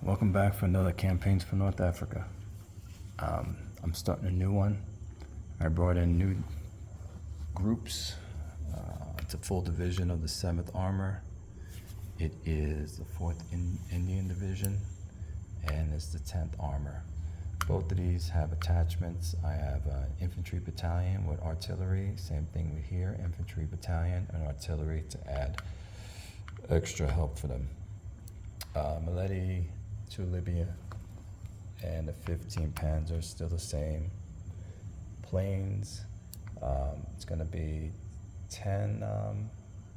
Welcome back for another Campaigns for North Africa. I'm starting a new one. I brought in new groups. It's a full division of the 7th Armor. It is the 4th Indian Division, and it's the 10th Armor. Both of these have attachments. I have an infantry battalion with artillery. Same thing with here, infantry battalion and artillery to add extra help for them. Mileti to Libya and the 15 Panzer, still the same. Planes, it's going to be 10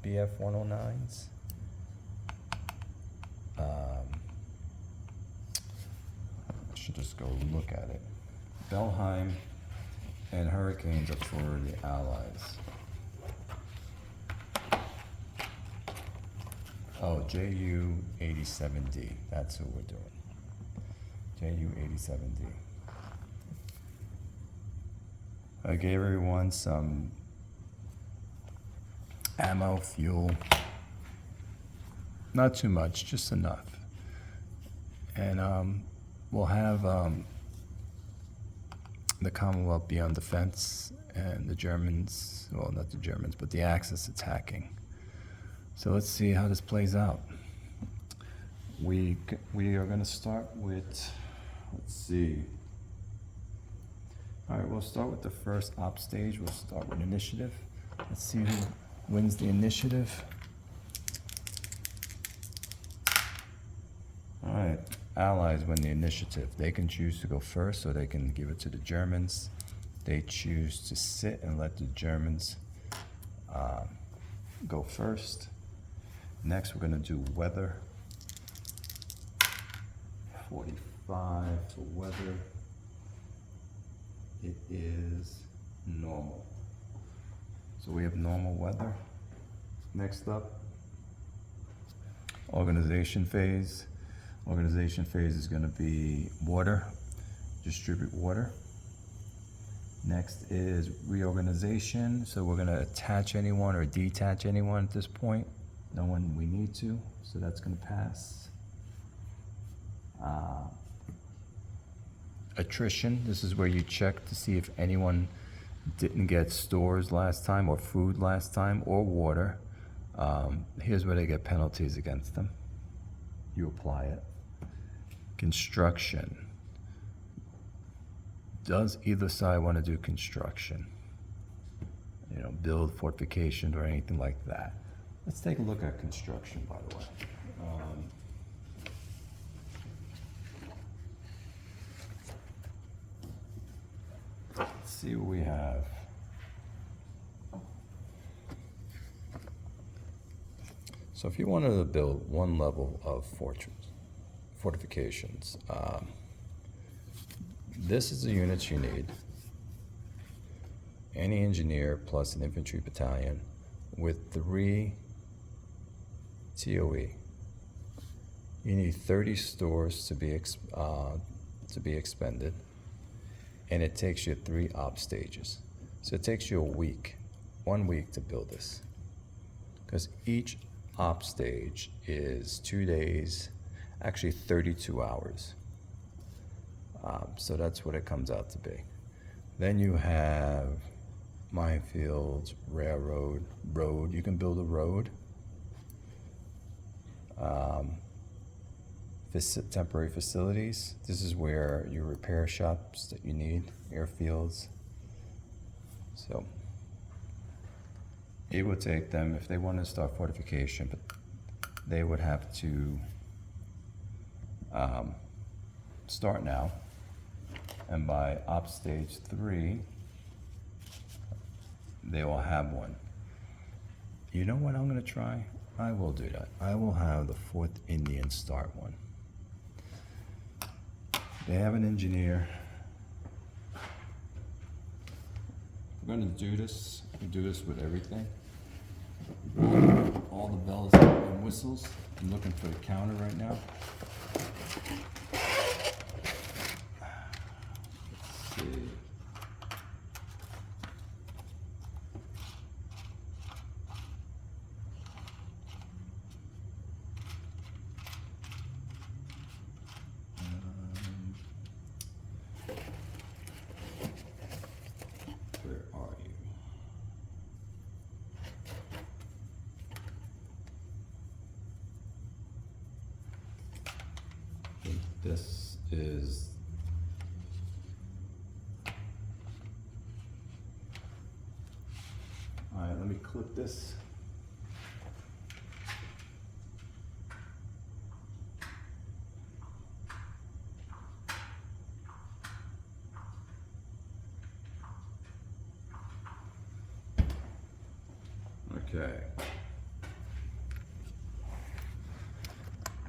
BF 109s. I should just go look at it. Belheim and Hurricanes are for the Allies. Oh, JU-87D, that's who we're doing. JU-87D. I gave everyone some ammo, fuel. Not too much, just enough. And we'll have the Commonwealth be on defense and the Germans, well, not the Germans, but the Axis attacking. So let's see how this plays out. We are going to start with, let's see. All right, we'll start with the first op stage. We'll start with initiative. Let's see who wins the initiative. All right, Allies win the initiative. They can choose to go first, or they can give it to the Germans. They choose to sit and let the Germans go first. Next, we're going to do weather. 45 for weather. It is normal. So we have normal weather. Next up, organization phase. Organization phase is going to be water, distribute water. Next is reorganization. So we're going to attach anyone or detach anyone at this point. No one we need to, so that's going to pass. Attrition, this is where you check to see if anyone didn't get stores last time or food last time or water. Here's where they get penalties against them. You apply it. Construction. Does either side want to do construction? You know, build fortifications or anything like that. Let's take a look at construction, by the way. Let's see what we have. So if you wanted to build one level of fortifications, this is the units you need. Any engineer plus an infantry battalion with 3 TOE. You need 30 stores to be expended, and it takes you 3 op stages. So it takes you 1 week to build this, because each op stage is 2 days, actually 32 hours. So that's what it comes out to be. Then you have minefields, railroad, road. You can build a road. Temporary facilities. This is where your repair shops that you need, airfields. So it would take them, if they want to start fortification, but they would have to start now. And by op stage 3, they will have one. You know what I'm going to try? I will do that. I will have the 4th Indian start one. They have an engineer. We're going to do this. We do this with everything. All the bells and whistles. I'm looking for the counter right now. Let's see. This is all right, let me clip this. Okay.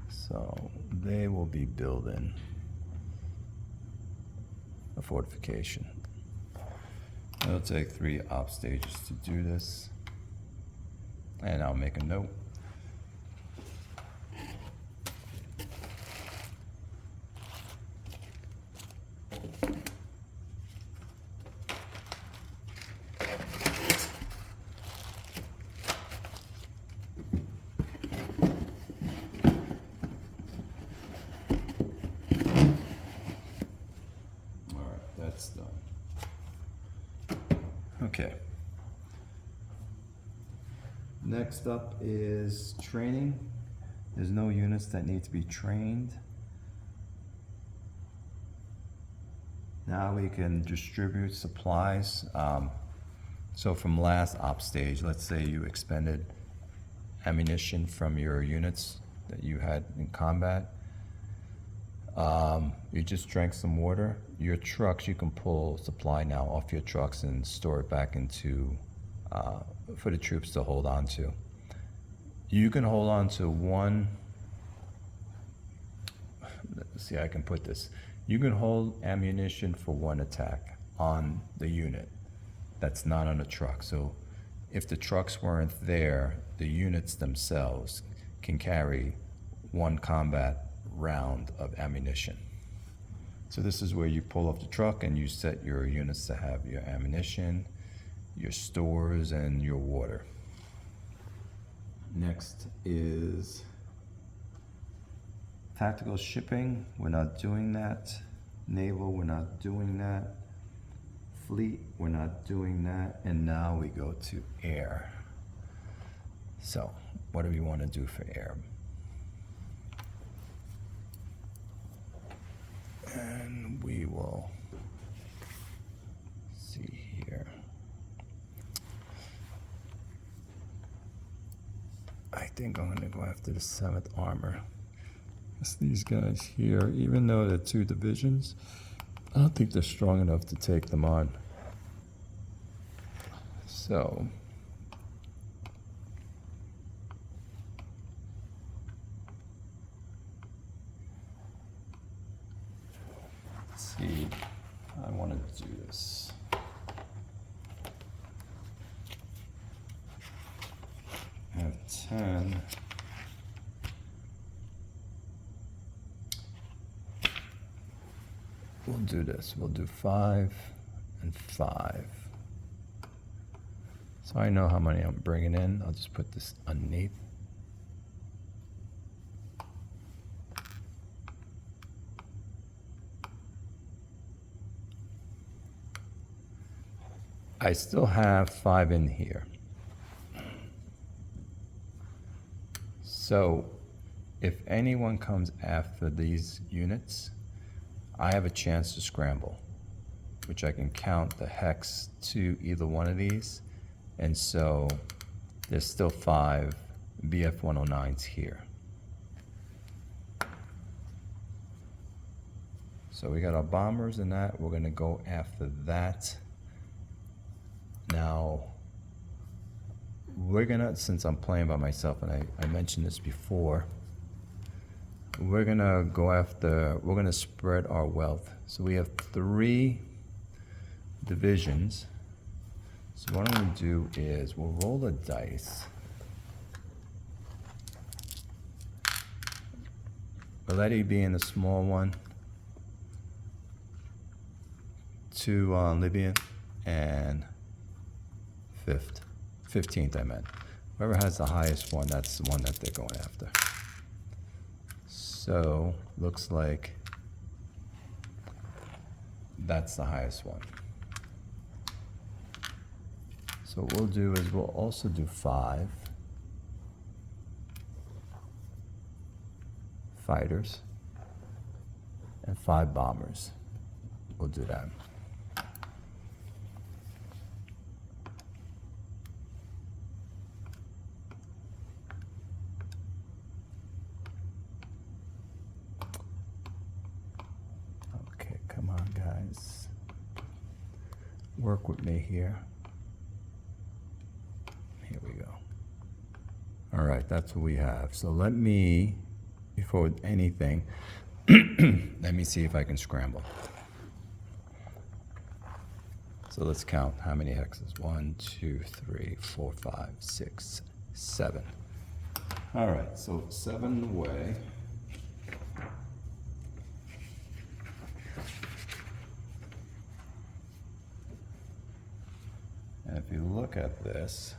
So they will be building a fortification. It'll take 3 op stages to do this. And I'll make a note. That's done. Okay. Next up is training. There's no units that need to be trained. Now we can distribute supplies. So from last op stage, let's say you expended ammunition from your units that you had in combat. You just drank some water. Your trucks, you can pull supply now off your trucks and store it back into, for the troops to hold on to. You can hold on to one, let's see how I can put this. You can hold ammunition for one attack on the unit that's not on a truck. So if the trucks weren't there, the units themselves can carry one combat round of ammunition. So this is where you pull off the truck and you set your units to have your ammunition, your stores, and your water. Next is tactical shipping. We're not doing that. Naval, we're not doing that. Fleet, we're not doing that. And now we go to air. So what do we want to do for air? And we will see here. I think I'm going to go after the 7th Armor. It's these guys here, even though they're 2 divisions, I don't think they're strong enough to take them on. So let's see, I want to do this. I have 10. We'll do this. We'll do 5 and 5. So I know how many I'm bringing in. I'll just put this underneath. I still have 5 in here. So if anyone comes after these units, I have a chance to scramble, which I can count the hex to either one of these. And so there's still 5 BF-109s here. So we got our bombers and that. We're gonna go after that. Now, we're gonna, since I'm playing by myself, and I mentioned this before, we're gonna go after, we're gonna spread our wealth. So we have 3 divisions. So what I'm gonna do is we'll roll the dice. Valetti being the small one, 2 Libyan, and 15th I meant. Whoever has the highest one, that's the one that they're going after. So looks like that's the highest one. So what we'll do is we'll also do 5 fighters. and 5 bombers. We'll do that. Okay, come on, guys. Work with me here. Here we go. All right, that's what we have. So let me, before anything, let me see if I can scramble. So let's count how many hexes. 1, 2, 3, 4, 5, 6, 7. All right, so 7 away. And if you look at this,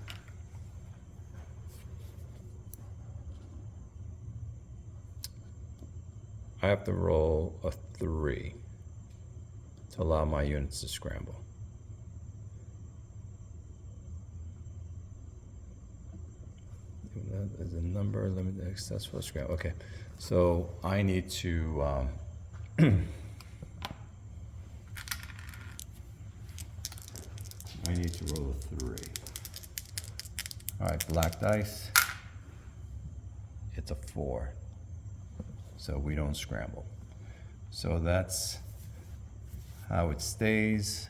I have to roll a 3 to allow my units to scramble. That is a number limited access for scramble. Okay, so I need to I need to roll a 3. All right, black dice. It's a 4. So we don't scramble. So that's how it stays.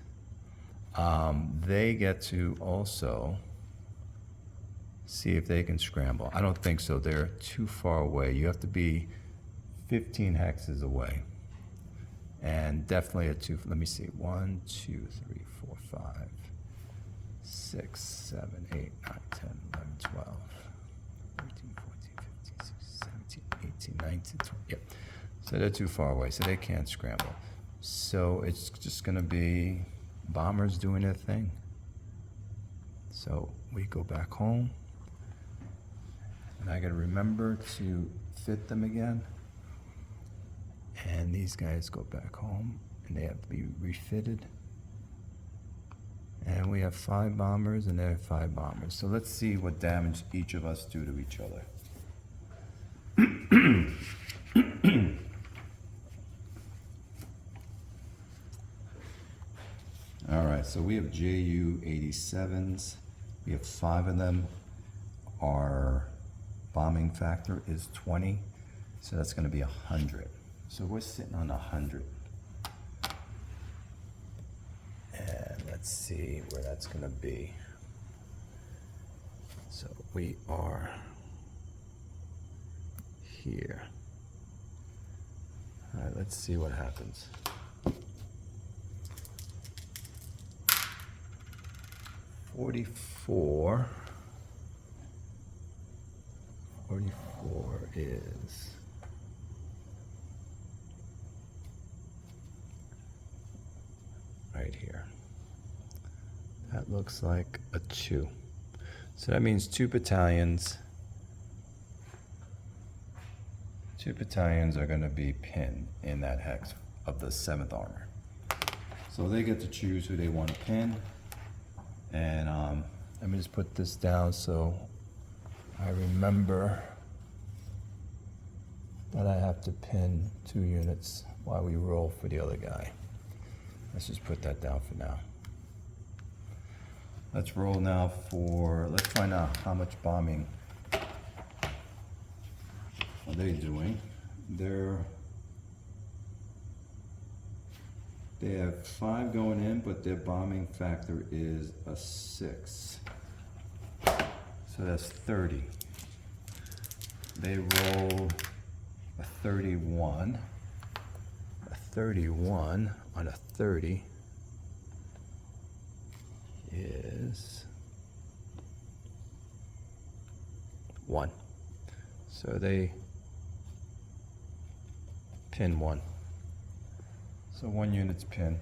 They get to also see if they can scramble. I don't think so. They're too far away. You have to be 15 hexes away. And definitely a 2. Let me see. 1, 2, 3, 4, 5, 6, 7, 8, 9, 10, 11, 12. 13, 14, 15, 16, 17, 18, 19, 20. Yep. So they're too far away, so they can't scramble. So it's just going to be bombers doing their thing. So we go back home. And I got to remember to fit them again. And these guys go back home, and they have to be refitted. And we have 5 bombers, and they have 5 bombers. So let's see what damage each of us do to each other. All right, so we have JU 87s. We have 5 of them. Our bombing factor is 20, so that's going to be 100. So we're sitting on 100. And let's see where that's going to be. So we are here. All right, let's see what happens. Forty-four is right here. That looks like a 2. So that means 2 battalions. 2 battalions are going to be pinned in that hex of the 7th Armor. So they get to choose who they want to pin. And let me just put this down so I remember that I have to pin 2 units while we roll for the other guy. Let's just put that down for now. Let's roll now for, let's find out how much bombing are they doing. They have 5 going in, but their bombing factor is a 6. So that's 30. They roll a 31. A 31 on a 30 is 1. So they pin 1. So 1 unit's pinned.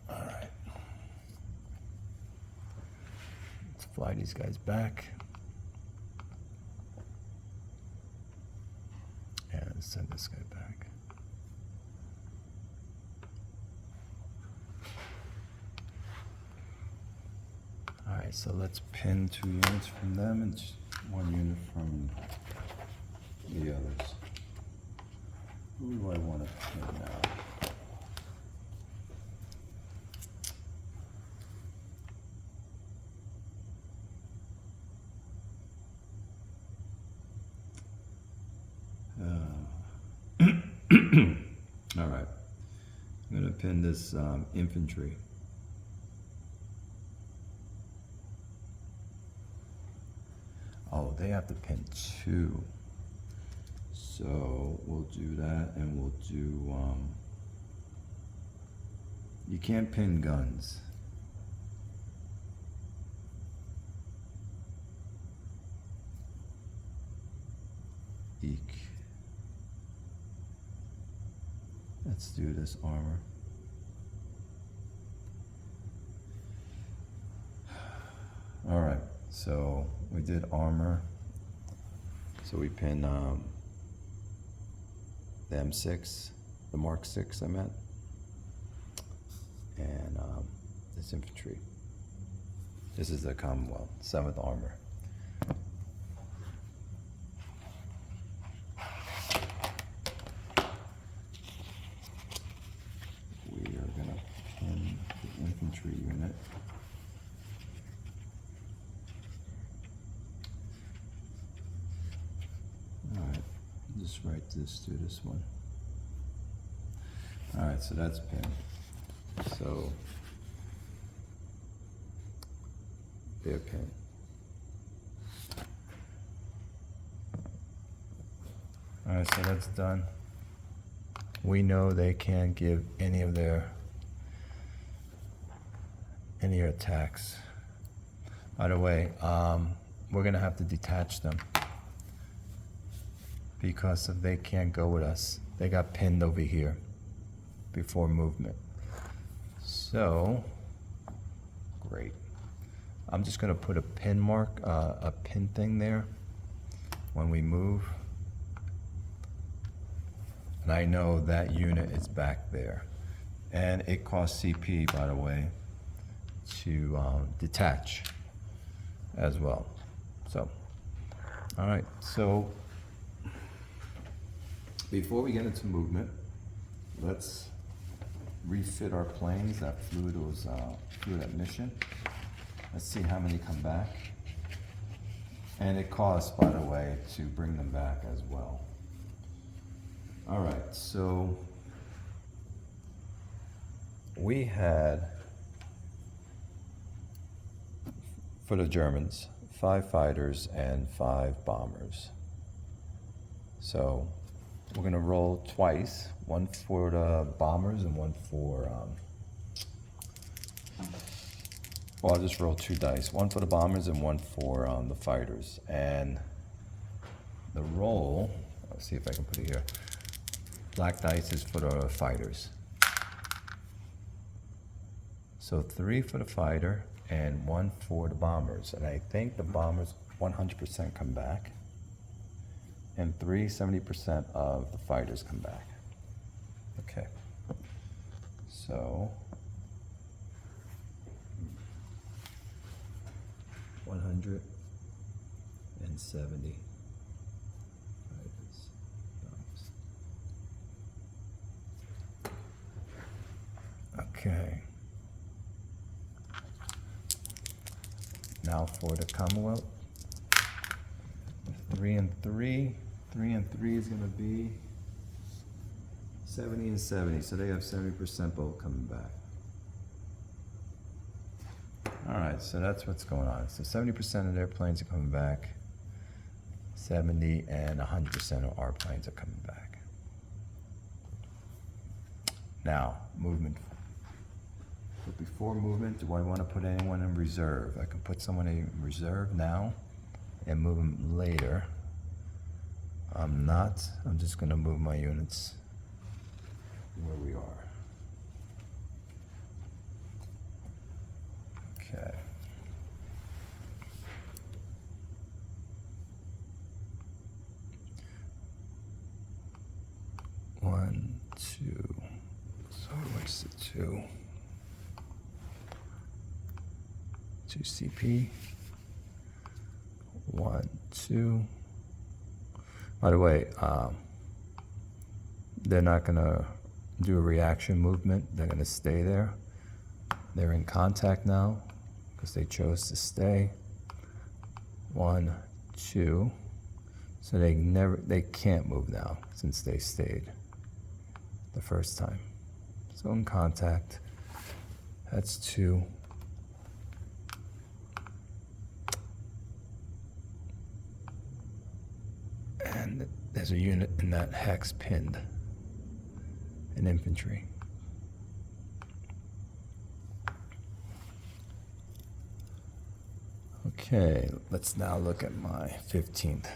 All right. Let's fly these guys back. And let's send this guy back. All right, so let's pin 2 units from them and 1 unit from the others. Who do I want to pin now? All right, I'm going to pin this infantry. Oh, they have to pin 2. So we'll do that, and we'll do, you can't pin guns. Eek. Let's do this armor. All right, so we did armor. So we pin the M6, the Mark 6 I meant, and this infantry. This is the Commonwealth, 7th Armor. We are gonna pin the infantry unit. All right, just write this to this one. All right, so that's pinned. So they're pinned. All right, so that's done. We know they can't give any of their attacks. By the way, we're gonna have to detach them because if they can't go with us, they got pinned over here before movement. So, great. I'm just gonna put a pin mark, a pin thing there when we move. And I know that unit is back there. And it costs CP, by the way, to detach as well. So, all right, so before we get into movement, let's refit our planes that flew those flew that mission. Let's see how many come back. And it costs, by the way, to bring them back as well. All right, so we had, for the Germans, 5 fighters and 5 bombers. So we're gonna roll twice, one for the bombers and one for, well, I'll just roll 2 dice, one for the bombers and one for the fighters. And the roll, let's see if I can put it here. Black dice is for the fighters. So 3 for the fighter and 1 for the bombers. And I think the bombers 100% come back. And 70% of the fighters come back. Okay. So 170 fighters. Okay. Now for the Commonwealth. 3 and 3. 3 and 3 is going to be 70 and 70. So they have 70% both coming back. All right, so that's what's going on. So 70% of their planes are coming back. 70 and 100% of our planes are coming back. Now, movement. But before movement, do I want to put anyone in reserve? I can put someone in reserve now and move them later. I'm not. I'm just going to move my units where we are. Okay. One, 2. So what's the 2? 2 CP. 1, 2. By the way, They're not gonna do a reaction movement. They're gonna stay there. They're in contact now because they chose to stay. 1, 2. So they can't move now since they stayed the first time. So in contact, that's 2. And there's a unit in that hex pinned, an infantry. Okay, let's now look at my 15th.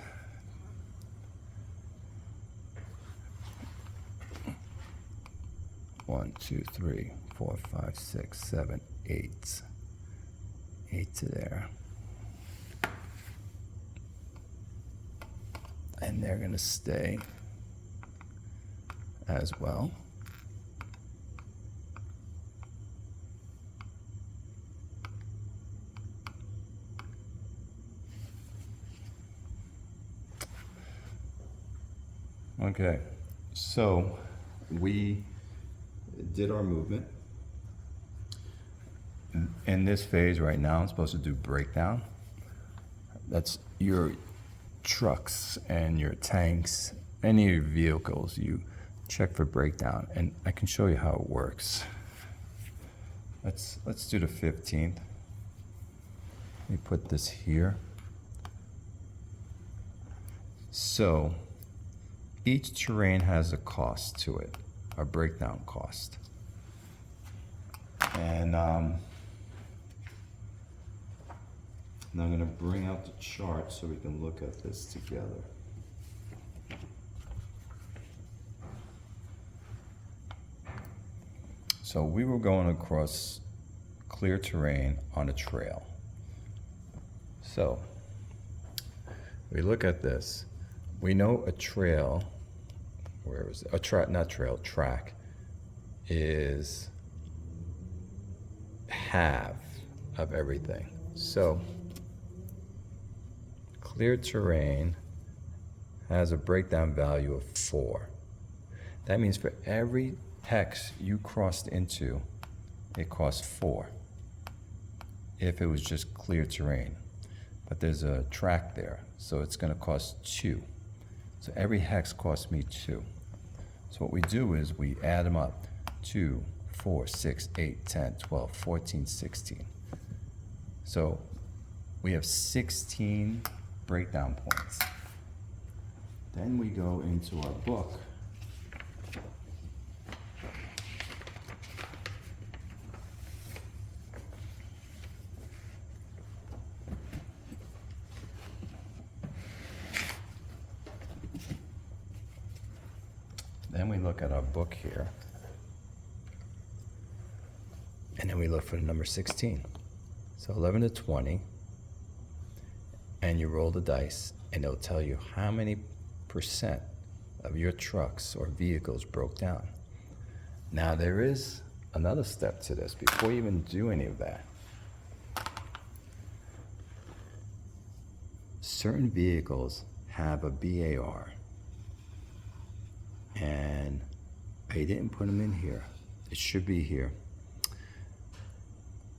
One, 2, 3, 4, 5, 6, 7, 8. 8 to there. And they're going to stay as well. Okay, so we did our movement. In this phase right now, I'm supposed to do breakdown. That's your trucks and your tanks, any of your vehicles, you check for breakdown, and I can show you how it works. Let's do the 15th. Let me put this here. So each terrain has a cost to it, a breakdown cost. And I'm going to bring out the chart so we can look at this together. So we were going across clear terrain on a trail. So we look at this. We know a trail, where is it? A track, not trail, track is half of everything. So clear terrain has a breakdown value of 4. That means for every hex you crossed into, it costs 4 if it was just clear terrain. But there's a track there, so it's going to cost 2. So every hex costs me 2. So what we do is we add them up. 2, 4, 6, 8, 10, 12, 14, 16. So we have 16 breakdown points. Then we go into our book. Then we look at our book here. And then we look for the number 16. So 11 to 20. And you roll the dice, and it'll tell you how many percent of your trucks or vehicles broke down. Now there is another step to this before you even do any of that. Certain vehicles have a BAR, and I didn't put them in here. It should be here.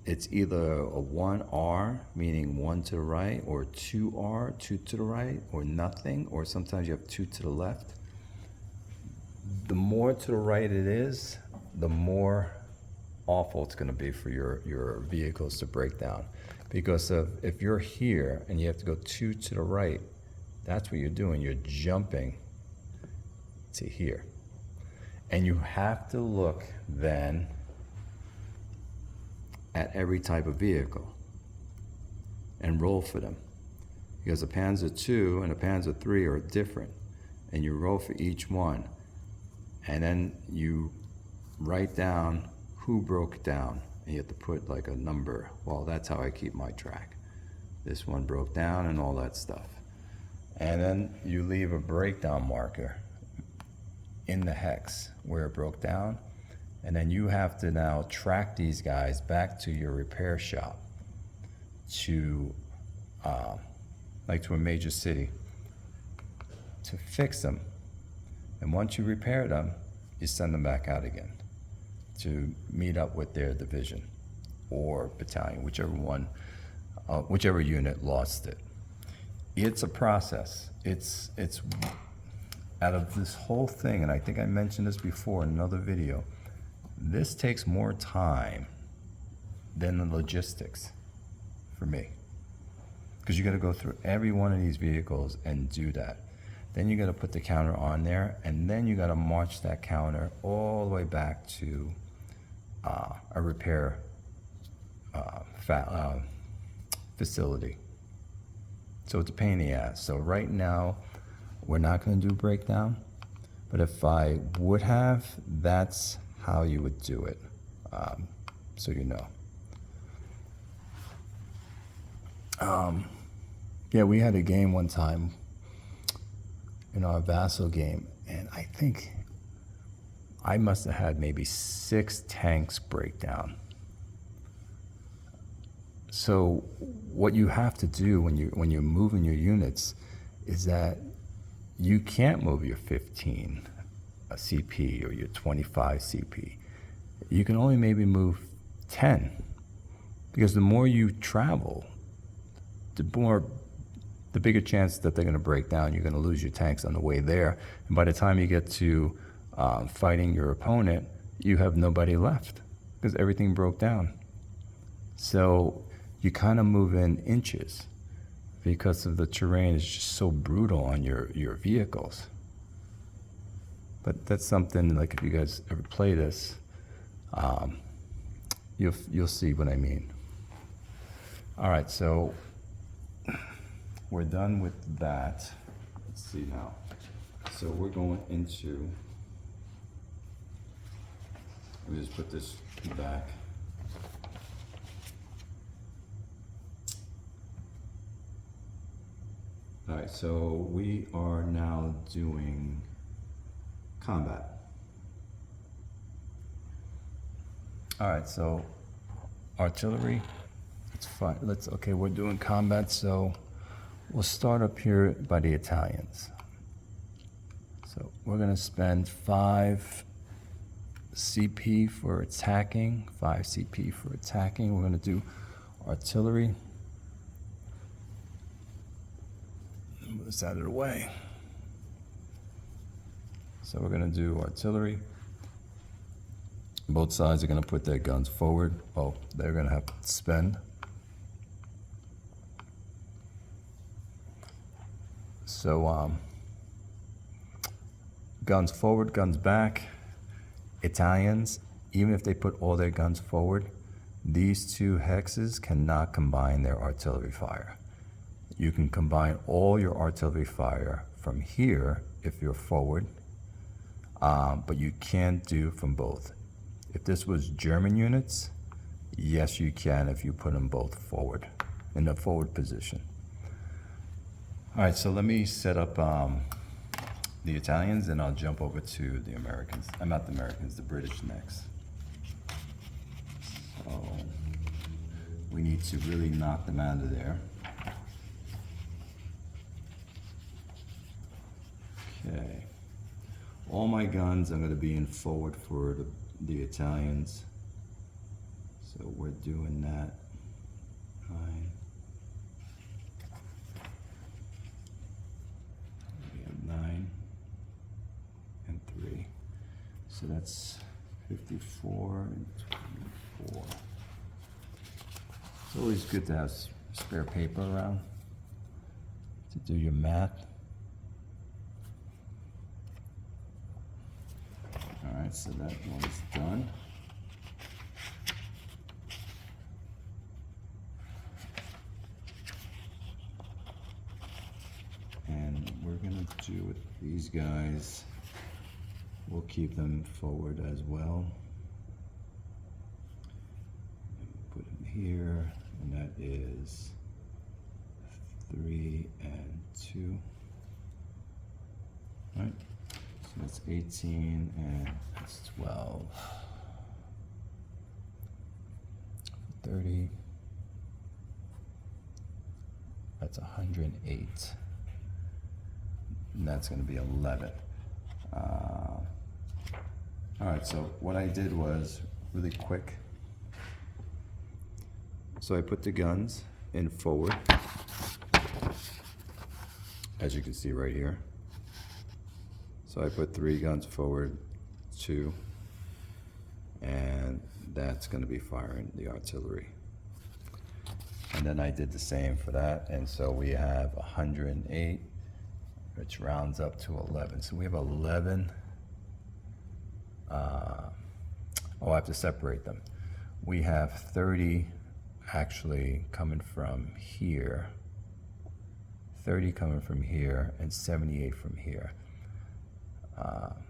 It's either a 1R, meaning 1 to the right, or 2R, 2 to the right, or nothing, or sometimes you have 2 to the left. The more to the right it is, the more awful it's going to be for your vehicles to break down. Because if you're here and you have to go 2 to the right, that's what you're doing. You're jumping to here. And you have to look then at every type of vehicle and roll for them, because a Panzer II and a Panzer III are different, and you roll for each one, and then you write down who broke down, and you have to put like a number. Well, that's how I keep my track. This one broke down and all that stuff. And then you leave a breakdown marker in the hex where it broke down. And then you have to now track these guys back to your repair shop to, like to a major city, to fix them. And once you repair them, you send them back out again to meet up with their division or battalion, whichever unit lost it. It's a process. It's out of this whole thing, and I think I mentioned this before in another video, this takes more time than the logistics for me. Because you got to go through every one of these vehicles and do that. Then you got to put the counter on there, and then you got to march that counter all the way back to a repair facility. So it's a pain in the ass. So right now, we're not going to do breakdown, but if I would have, that's how you would do it, so you know. Yeah, we had a game one time in our Vassal game, and I think I must have had maybe 6 tanks break down. So what you have to do when you're moving your units is that you can't move your 15 CP or your 25 CP. You can only maybe move 10, because the more you travel, the bigger chance that they're going to break down. You're going to lose your tanks on the way there, and by the time you get to fighting your opponent, you have nobody left because everything broke down. So you kind of move in inches because of the terrain is just so brutal on your vehicles. But that's something, like, if you guys ever play this, you'll see what I mean. All right, so we're done with that. Let's see now. So we're going into, let me just put this back. All right, so we are now doing combat. All right, so artillery, it's fine. Okay, we're doing combat, so we'll start up here by the Italians. So we're gonna spend 5 CP for attacking, 5 CP for attacking. We're gonna do artillery. Move this out of the way. So we're gonna do artillery. Both sides are gonna put their guns forward. Oh, they're gonna have to spend. So guns forward, guns back. Italians, even if they put all their guns forward, these 2 hexes cannot combine their artillery fire. You can combine all your artillery fire from here if you're forward, but you can't do from both. If this was German units, yes, you can if you put them both forward, in the forward position. All right, so let me set up the Italians, and I'll jump over to the Americans. I'm not the Americans, the British next. So we need to really knock them out of there. Okay. All my guns are going to be in forward for the Italians. So we're doing that. 9. We have 9 and 3. So that's 54 and 24. It's always good to have spare paper around to do your math. All right, so that one's done. And we're gonna do with these guys, we'll keep them forward as well. Put them here, and that is 3 and 2. All right. That's 18 and that's 12. 30. That's 108. And that's going to be 11. All right, so what I did was really quick. So I put the guns in forward, as you can see right here. So I put 3 guns forward, 2, and that's going to be firing the artillery. And then I did the same for that, and so we have 108, which rounds up to 11. So we have 11. Oh, I have to separate them. We have 30 actually coming from here, 30 coming from here, and 78 from here.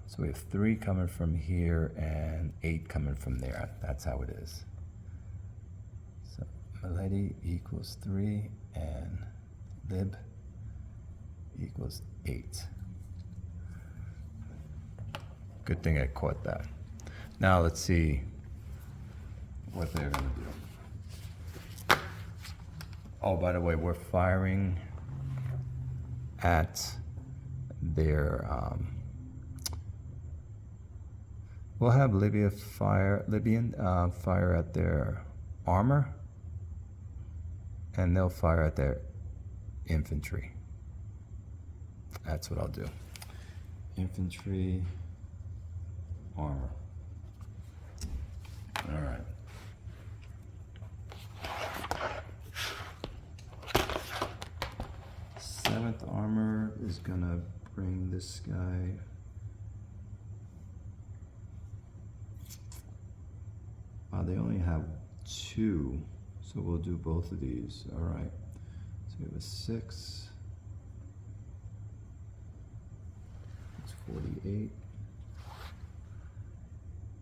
So we have 3 coming from here and 8 coming from there. That's how it is. So Milady equals 3 and Lib equals 8. Good thing I caught that. Now let's see what they're gonna do. Oh, by the way, we're firing at their, we'll have Libyan fire at their armor, and they'll fire at their infantry. That's what I'll do. Infantry, armor. All right. Seventh armor is gonna bring this guy. They only have 2, so we'll do both of these. All right. So we have a 6. It's 48.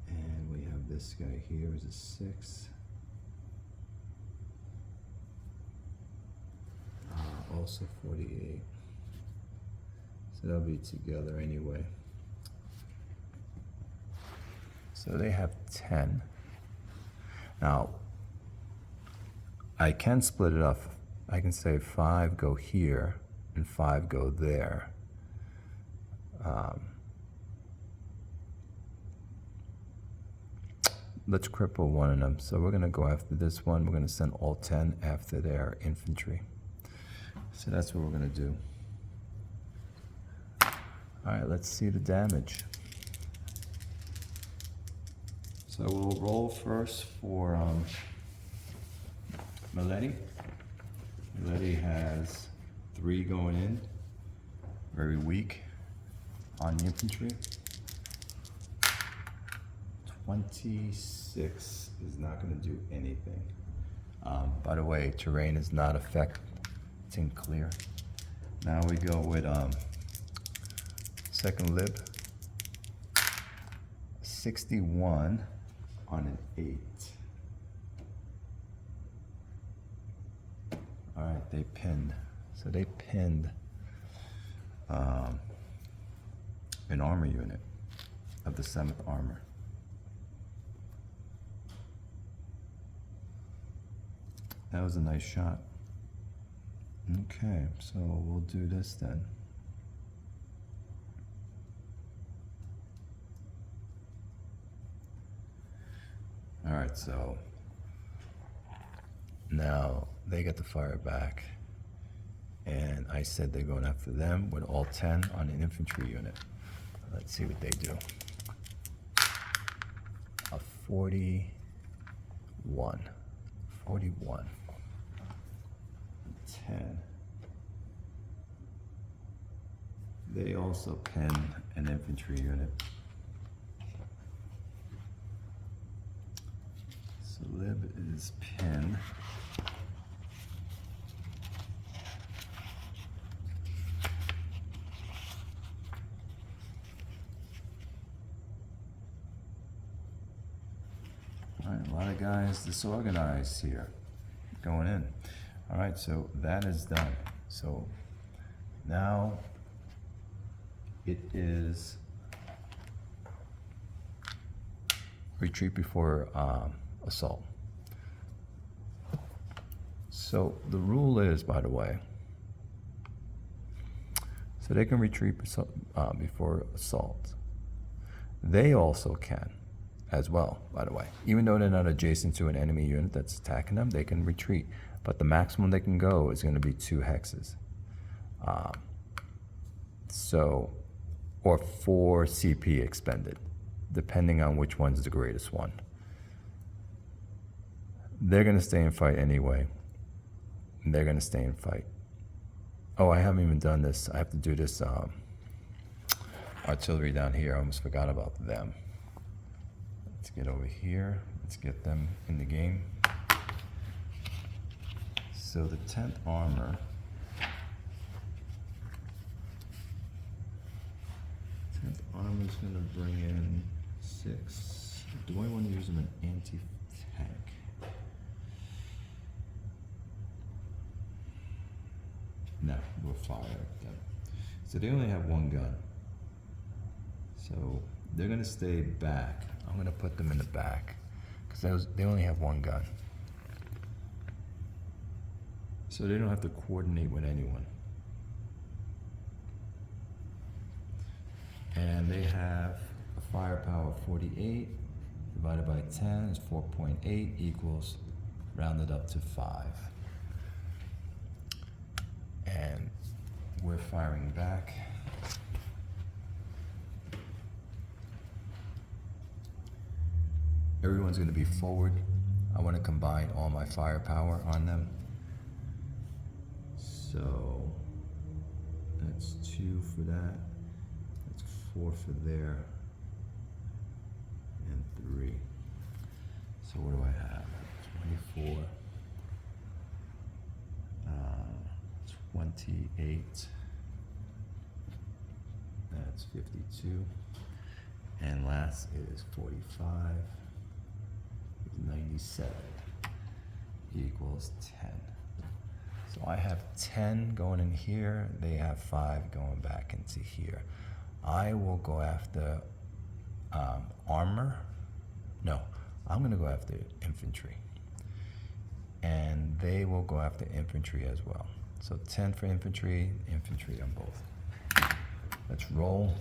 And we have this guy here is a 6. Also 48. So they'll be together anyway. So they have 10. Now, I can split it up. I can say 5 go here and 5 go there. Let's cripple one of them. So we're going to go after this one. We're going to send all 10 after their infantry. So that's what we're going to do. All right, let's see the damage. So we'll roll first for Milady. Milady has 3 going in, very weak on the infantry. 26 is not going to do anything. By the way, terrain is not affecting clear. Now we go with second Lib. 61 on an 8. All right, they pinned. So they pinned an armor unit of the 7th Armor. That was a nice shot. Okay, so we'll do this then. All right, so now they get to fire back, and I said they're going after them with all 10 on an infantry unit. Let's see what they do. A 41. 41. 10. They also pin an infantry unit. So Lib is pinned. All right, a lot of guys disorganized here going in. All right, so that is done. So now it is retreat before assault. So the rule is, by the way, So they can retreat before assault. They also can as well, by the way. Even though they're not adjacent to an enemy unit that's attacking them, they can retreat. But the maximum they can go is going to be 2 hexes. Or 4 CP expended, depending on which one's the greatest one. They're going to stay and fight anyway. They're going to stay and fight. Oh, I haven't even done this. I have to do this artillery down here. I almost forgot about them. Let's get over here. Let's get them in the game. So the 10th armor. 10th armor is going to bring in 6. Do I want to use them in anti-tank? No, we'll fire at them. So they only have 1 gun. So they're going to stay back. I'm going to put them in the back because they only have 1 gun. So they don't have to coordinate with anyone. And they have a firepower of 48 divided by 10 is 4.8 equals rounded up to 5. And we're firing back. Everyone's going to be forward. I want to combine all my firepower on them. So that's 2 for that. That's 4 for there. And 3. So what do I have? 24. 28. That's 52. And last is 45. 97 equals 10. So I have 10 going in here. They have 5 going back into here. I will go after armor. No, I'm going to go after infantry. And they will go after infantry as well. So 10 for infantry, infantry on both. Let's roll.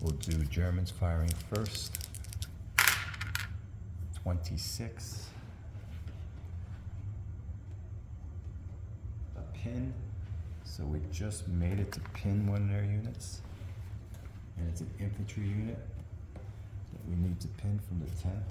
We'll do Germans firing first. 26. A pin. So we just made it to pin one of their units. And it's an infantry unit that we need to pin from the 10th.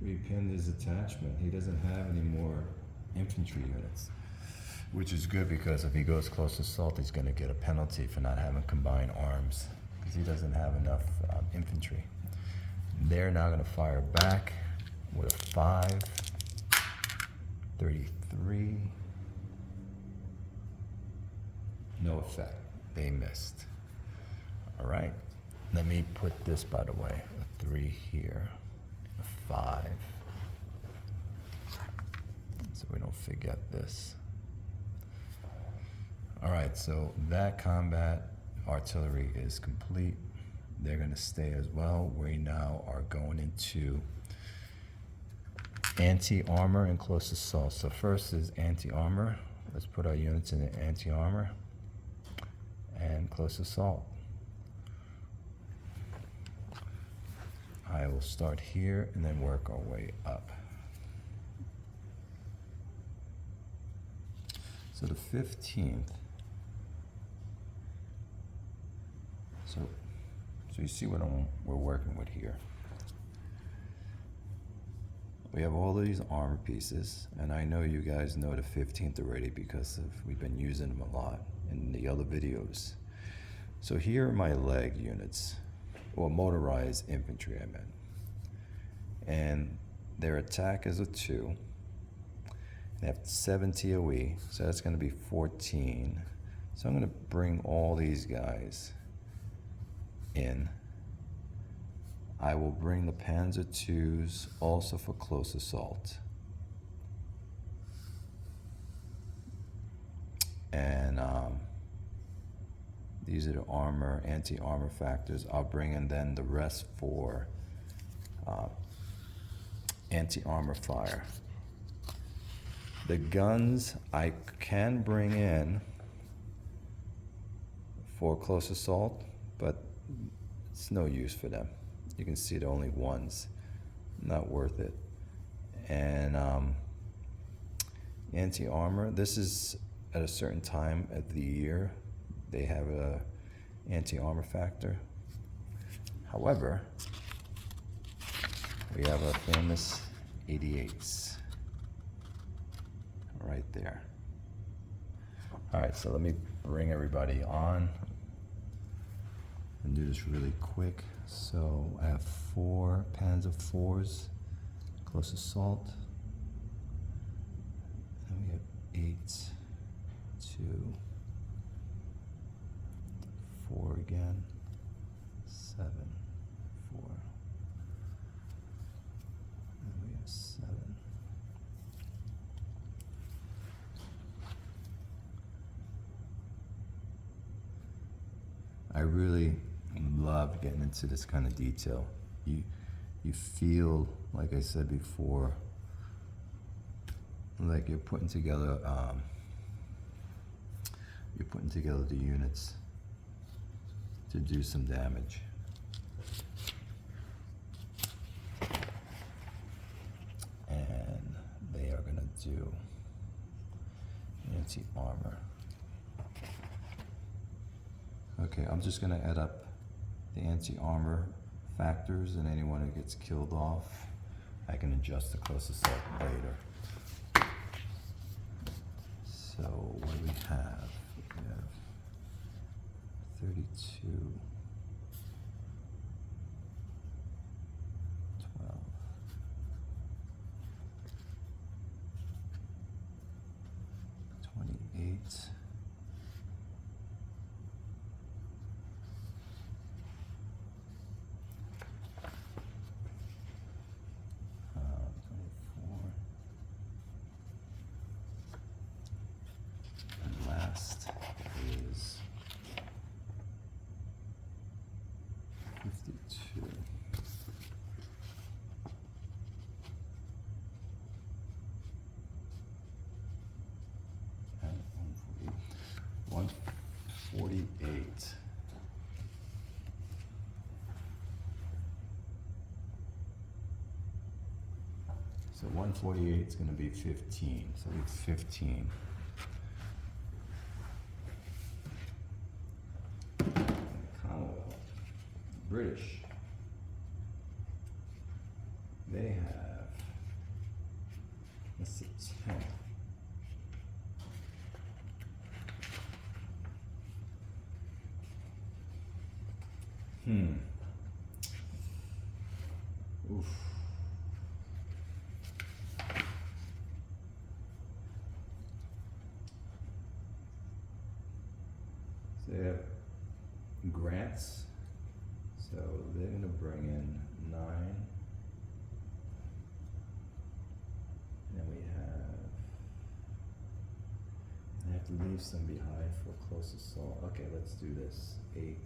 We pinned his attachment. He doesn't have any more infantry units, which is good because if he goes close to assault, he's going to get a penalty for not having combined arms because he doesn't have enough infantry. They're now going to fire back with a 5, 33. No effect. They missed. All right. Let me put this, by the way, a 3 here. 5, so we don't forget this. All right, so that combat artillery is complete. They're going to stay as well. We now are going into anti-armor and close assault. So first is anti-armor. Let's put our units in the anti-armor and close assault. I will start here and then work our way up. So the 15th. So you see what we're working with here. We have all of these armor pieces, and I know you guys know the 15th already because we've been using them a lot in the other videos. So here are my leg units. Or motorized infantry, I meant. And their attack is a 2. They have 7 TOE, so that's going to be 14. So I'm going to bring all these guys in. I will bring the Panzer IIs also for close assault. And These are the armor, anti-armor factors. I'll bring in then the rest for anti-armor fire. The guns I can bring in for close assault, but it's no use for them. You can see the only ones, not worth it. And anti-armor, this is at a certain time of the year. They have a anti-armor factor. However, we have our famous 88s right there. All right, so let me bring everybody on and do this really quick. So I have 4 pans of 4s, close assault. And we have 8, 2, 4 again, 7, 4. And we have 7. I really love getting into this kind of detail. You feel, like I said before, like you're putting together the units to do some damage. And they are gonna do anti-armor. Okay, I'm just gonna add up the anti-armor factors, and anyone who gets killed off, I can adjust the close assault later. So what do we have? We have 32, 12, 28, 24, and last is 52. And 148. So 148 is going to be 15. So we have 15. Commonwealth, British, they have, let's see, 10. Oof. So they have grants, so they're going to bring in 9. And we have to leave some behind for close assault. Okay, let's do this. 8.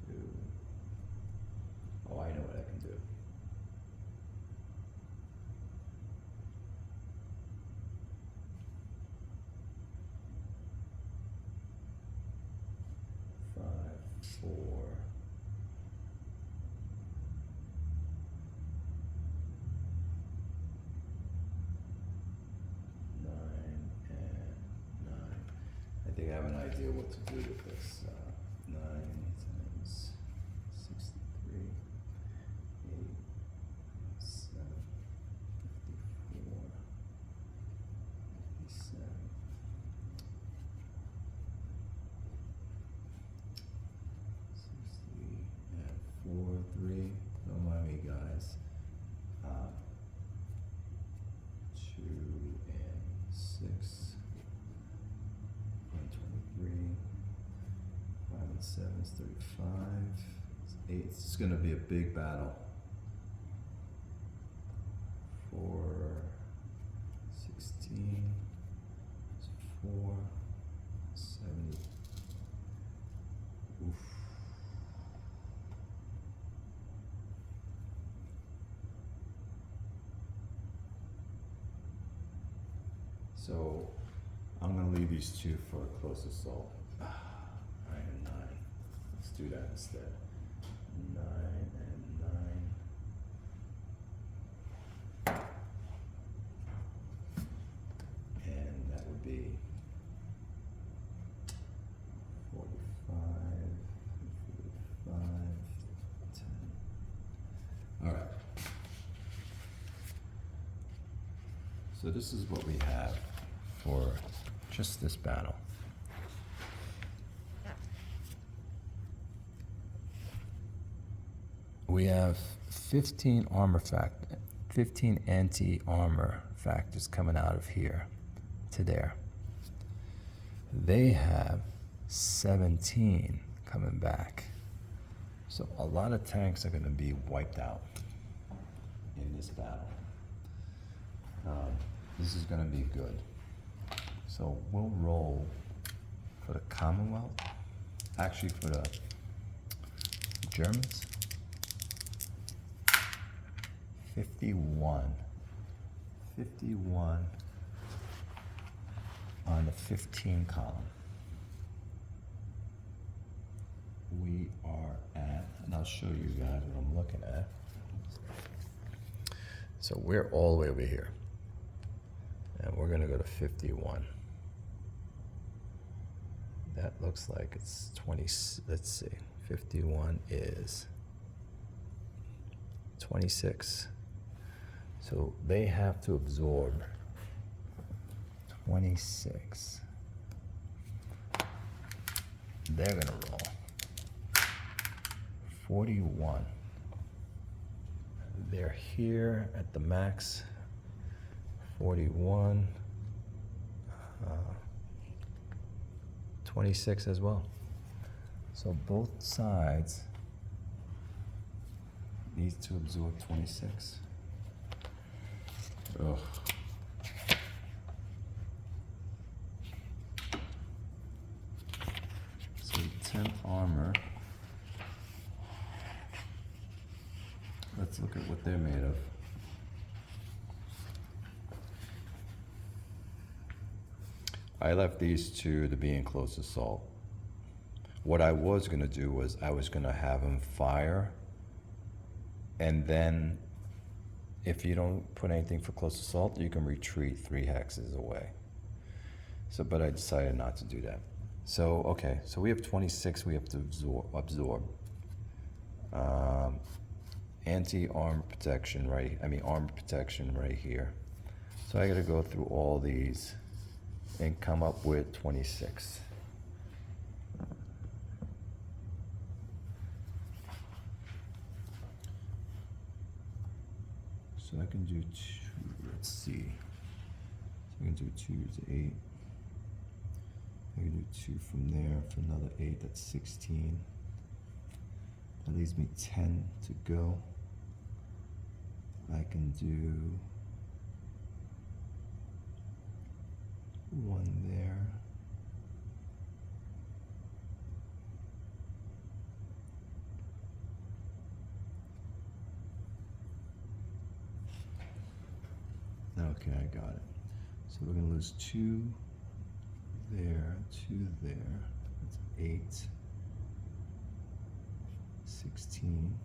2. Oh, I know what I can do. 5, 4, 9, and 9. I think I have an idea what to do with this. 9 times 63, 8, 7, 54, 57. 60 and 4, 3. Don't mind me, guys. 2 and 6. 123. 5 and 7 is 35. 8. It's going to be a big battle. 4, So I'm gonna leave these two for a close assault. 9 and 9. Let's do that instead. 9 and 9. And that would be 45, 45, 10. All right. So this is what we have for just this battle. We have 15 anti-armor factors coming out of here to there. They have 17 coming back. So a lot of tanks are going to be wiped out in this battle. This is going to be good. So we'll roll for the Commonwealth, actually for the Germans. 51 on the 15 column. We are at, and I'll show you guys what I'm looking at. So we're all the way over here. And we're gonna go to 51. That looks like it's 20, let's see, 51 is 26. So they have to absorb 26. They're gonna roll 41. They're here at the max. 41, 26 as well. So both sides need to absorb 26. Ugh. So 10th armor. Let's look at what they're made of. I left these two to be in close assault. What I was going to do was I was going to have them fire, and then if you don't put anything for close assault, you can retreat 3 hexes away. So, but I decided not to do that. So, okay, so we have 26 we have to absorb. Anti-armor protection, armor protection right here. So I got to go through all these and come up with 26. So I can do 2, let's see. So I can do 2 is 8. I can do 2 from there for another 8, that's 16. That leaves me 10 to go. I can do 1 there. Okay, I got it. So we're gonna lose 2 there, 2 there. That's 8, 16.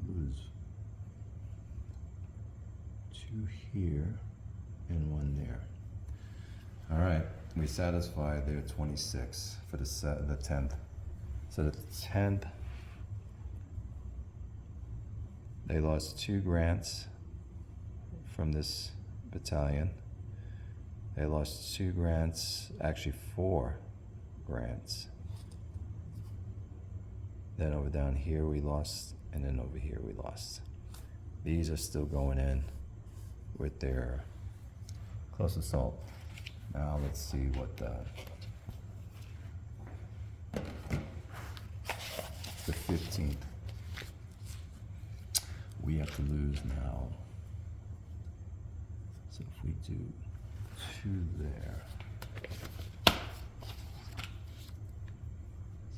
Lose 2 here and 1 there. All right, we satisfied their 26 for the 10th. So the 10th, they lost 2 grants from this battalion. They lost 2 grants, actually 4 grants. Then over down here we lost, and then over here we lost. These are still going in with their close assault. Now let's see what the 15th. We have to lose now. So if we do 2 there, so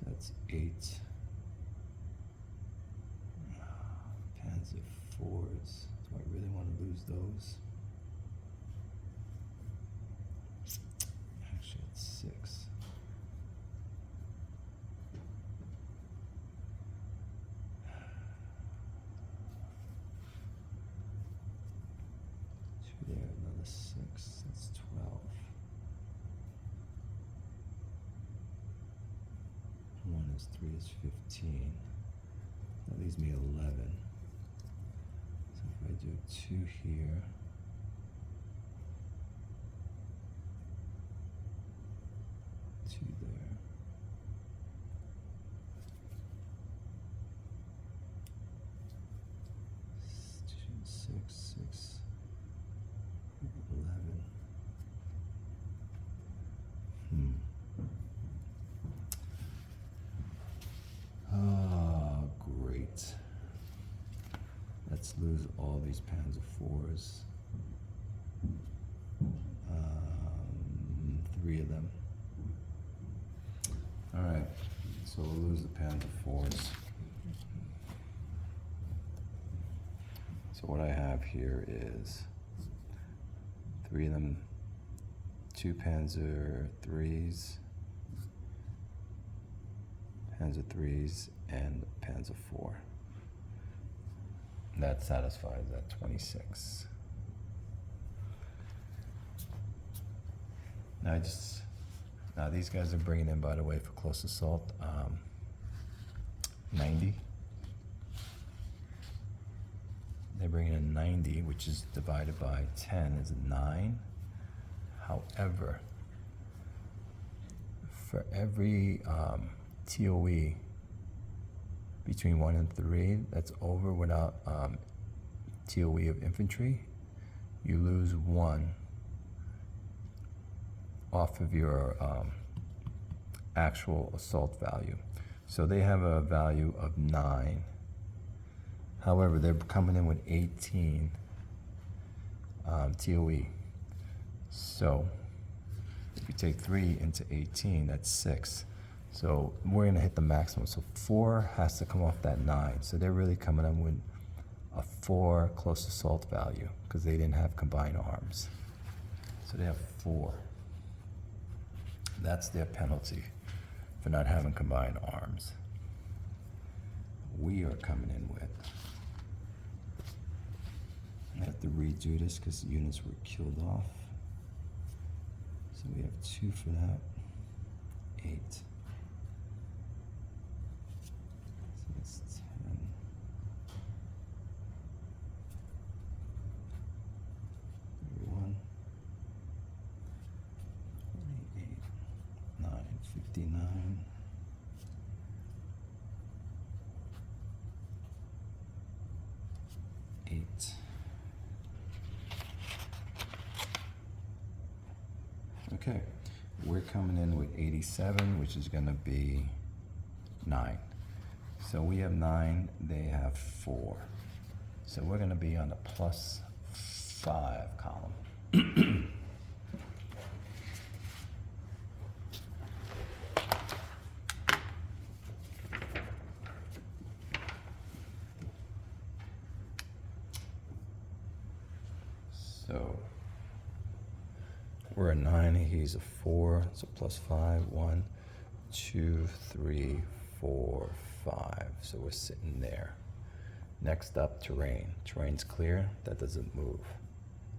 that's 8. is. Actually, it's 6. Two there, another 6. That's 12. 1 is 3 is 15. That leaves me 11. So if I do 2 here, two there, six, 11. Oh, great. Let's lose all these pans of 4s. 3 of them. All right, so we'll lose the pans of 4s. So what I have here is 3 of them, 2 Panzer 3s, Panzer 3s, and Panzer 4. That satisfies that 26. Now these guys are bringing in, by the way, for close assault, 90. They're bringing in 90, which is divided by 10 is 9. However, for every TOE between 1 and 3 that's over without TOE of infantry, you lose 1 off of your actual assault value. So they have a value of 9. However, they're coming in with 18 TOE. So if you take 3 into 18, that's 6. So we're gonna hit the maximum. So 4 has to come off that 9. So they're really coming in with a 4 close assault value because they didn't have combined arms. So they have 4. That's their penalty for not having combined arms. We are coming in with, I have to redo this because units were killed off. So we have 2 for that, 8. So that's 10. 31, 28, 9, 59. 8. Okay, we're coming in with 87, which is gonna be 9. So we have 9, they have 4. So we're gonna be on the +5 column. So we're a 9, he's a 4, so +5, 1, 2, 3, 4, 5. So we're sitting there. Next up, terrain. Terrain's clear, that doesn't move.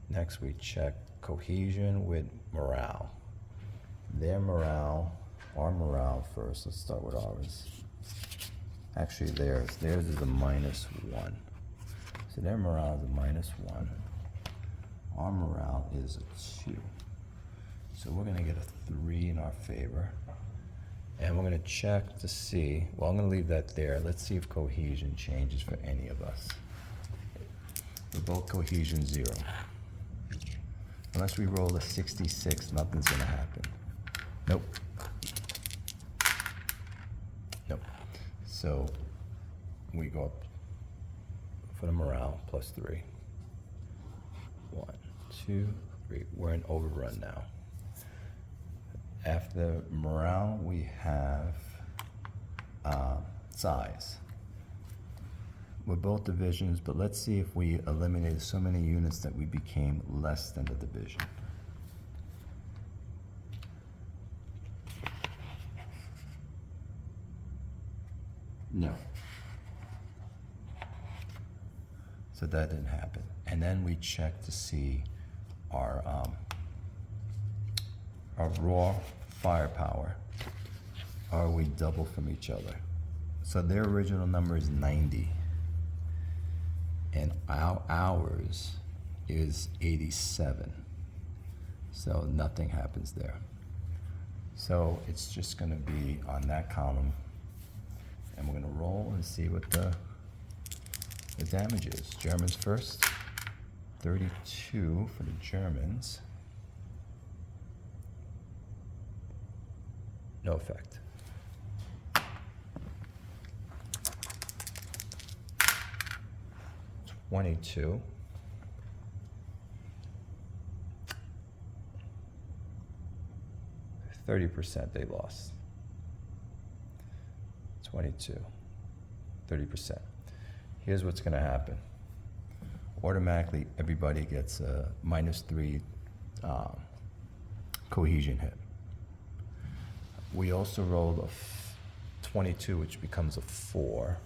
Next we check cohesion with morale. Their morale, our morale first, let's start with ours. Actually theirs is a -1. So their morale is a -1. Our morale is a 2. So we're gonna get a 3 in our favor. And we're gonna check to see, well, I'm gonna leave that there. Let's see if cohesion changes for any of us. We're both cohesion 0. Unless we roll a 66, nothing's gonna happen. Nope. Nope. So we go up for the morale, +3. 1, 2, 3. We're in overrun now. After morale, we have size. with both divisions, but let's see if we eliminated so many units that we became less than the division. No. So that didn't happen. And then we check to see our raw firepower. Are we double from each other? So their original number is 90. And ours is 87. So nothing happens there. So it's just gonna be on that column. And we're gonna roll and see what the damage is. Germans first, 32 for the Germans. No effect. $22. %, they lost. 22, 30%. Here's what's gonna happen. Automatically, everybody gets a -3 cohesion hit. We also rolled a 22, which becomes a 4.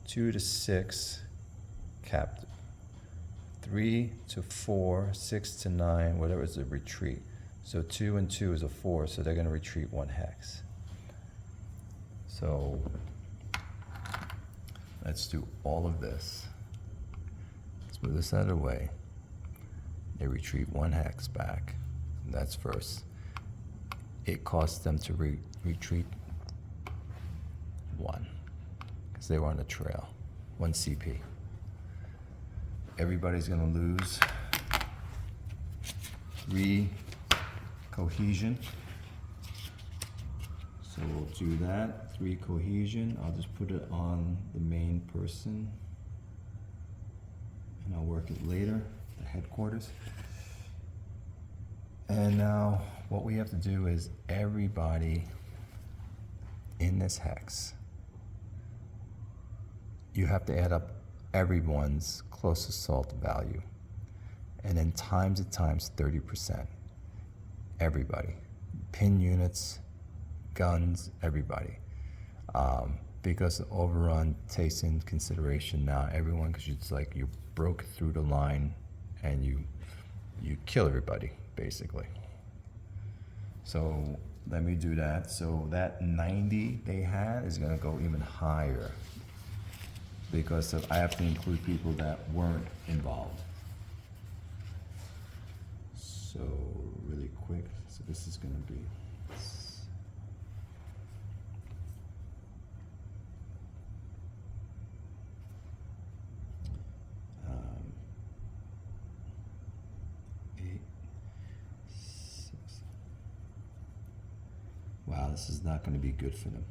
2 to 6, captive. 3 to 4, 6 to 9, whatever is a retreat. So 2 and 2 is a 4, so they're gonna retreat 1 hex. So let's do all of this. Let's move this out of the way. They retreat 1 hex back. That's first. It costs them to retreat 1, because they were on the trail. 1 CP. Everybody's gonna lose 3 cohesion. So we'll do that, 3 cohesion. I'll just put it on the main person, and I'll work it later, the headquarters. And now what we have to do is everybody in this hex, you have to add up everyone's close assault value, and then times it times 30%. Everybody, pin units, guns, everybody. Because the overrun takes in consideration now everyone, because it's like you broke through the line and you kill everybody, basically. So let me do that. So that 90 they had is gonna go even higher, because I have to include people that weren't involved. So really quick, so this is gonna be 8, 6. Wow, this is not gonna be good for them.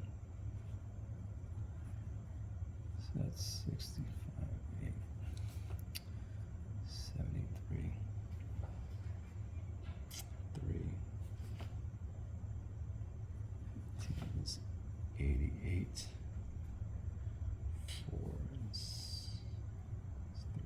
So that's 65, 8, 73, 3, 88, 4, 3.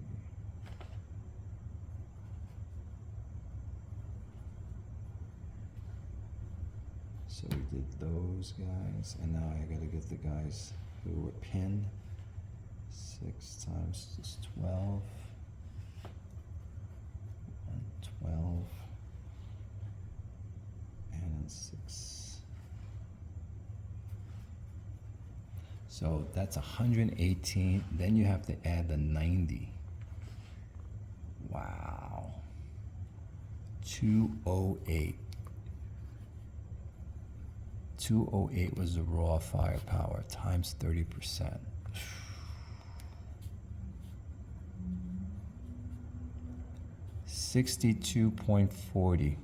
So we did those guys, and now I gotta get the guys who were pinned. 6 times is 12. 12. And then 6. So that's 118. Then you have to add the 90. Wow. 208. 208 was the raw firepower times 30%. $62.40.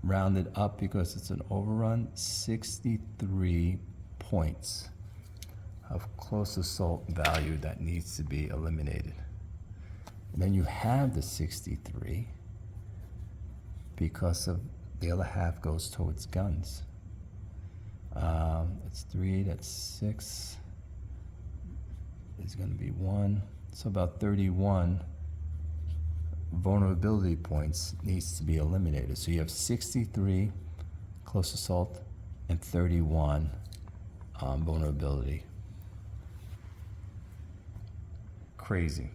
Rounded up because it's an overrun, 63 points of close assault value that needs to be eliminated. And then you have the 63 because of the other half goes towards guns. That's 3, that's 6. There's going to be 1. So about 31 vulnerability points needs to be eliminated. So you have 63 close assault and 31 vulnerability. Crazy.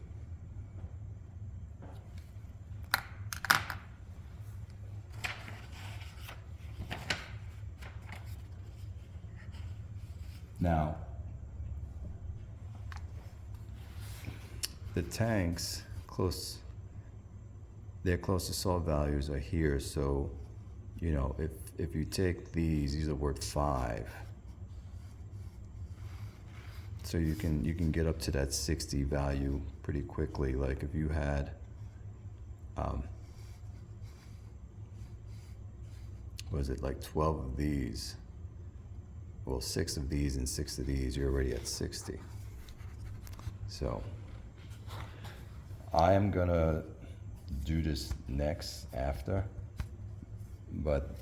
Now, the tanks their close assault values are here. So, you know, if you take these are worth 5. So you can get up to that 60 value pretty quickly. Like if you had, was it like 12 of these? Well, 6 of these and 6 of these, you're already at 60. So I am gonna do this next after, but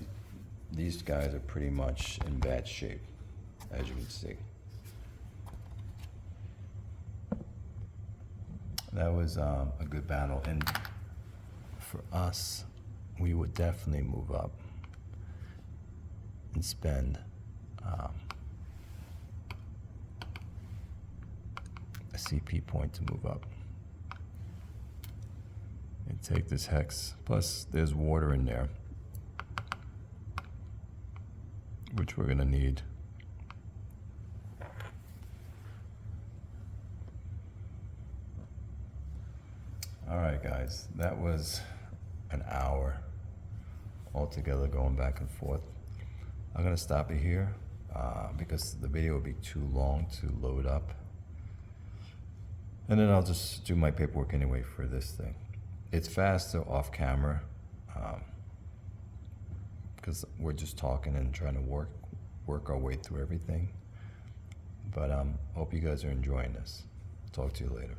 these guys are pretty much in bad shape, as you can see. That was a good battle, and for us, we would definitely move up and spend a CP point to move up. And take this hex, plus there's water in there, which we're gonna need. All right, guys, that was an hour altogether going back and forth. I'm gonna stop it here because the video would be too long to load up. And then I'll just do my paperwork anyway for this thing. It's faster off camera because we're just talking and trying to work our way through everything. But hope you guys are enjoying this. Talk to you later.